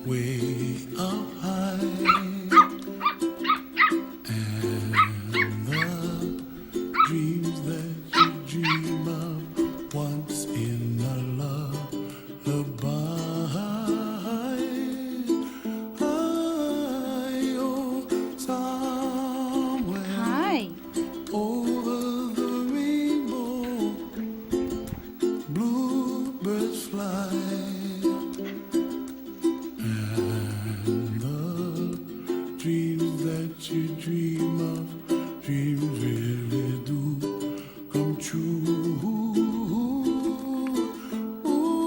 way up high, and the dreams that you dream of once in a lullaby. Oh, somewhere Hi. over the rainbow, bluebirds fly. Dreams that you dream of, dreams really do come true. Ooh,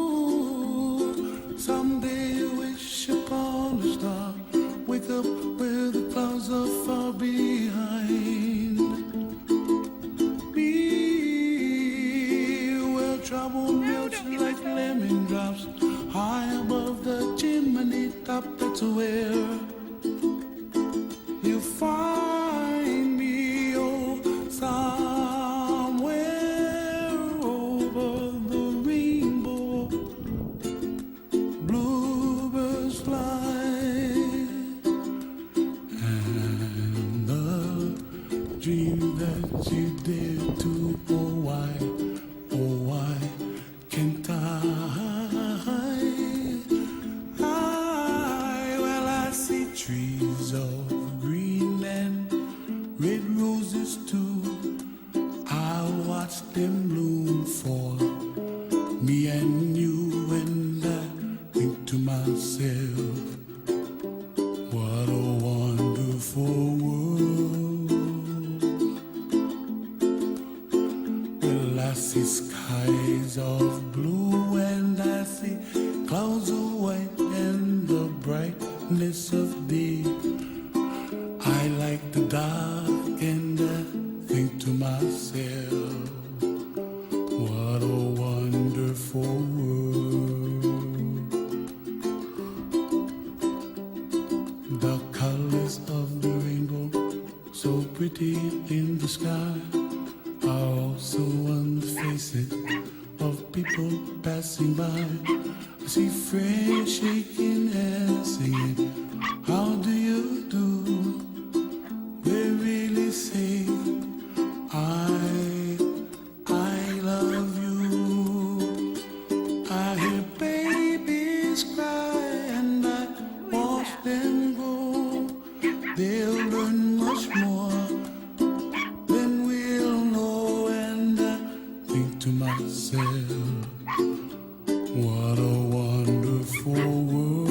someday wish upon a star, wake up where the clouds are far behind. Be where trouble melts like lemon drops, high above the chimney top. That's where you find me, oh, somewhere over the rainbow, bluebirds fly, and the dream that you dare to, oh why can't I? Trees of green and red roses too, I watch them bloom for me and you, and I think to myself, what a wonderful world. Well, I see skies of blue and I see clouds of white and the brightness of day. I like the dark and I think to myself, what a wonderful world. The colors of the rainbow, so pretty in the sky, are also on the faces of people passing by. I see friends shaking hands, singing, how do you do? They really say, I love you. I hear babies cry and I watch them grow. They'll learn much more than we'll know, and I think to myself, what a wonderful world.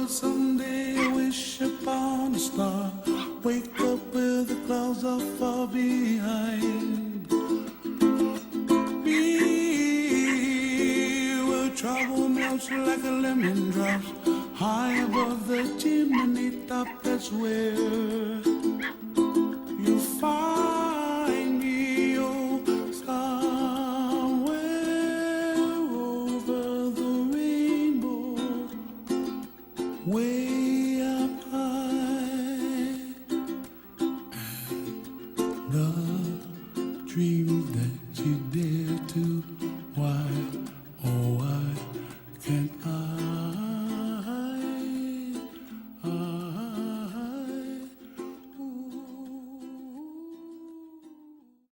Someday I wish upon a star, wake up where the clouds are far behind. Be where trouble melts like a lemon drops, high above the chimney top. That's where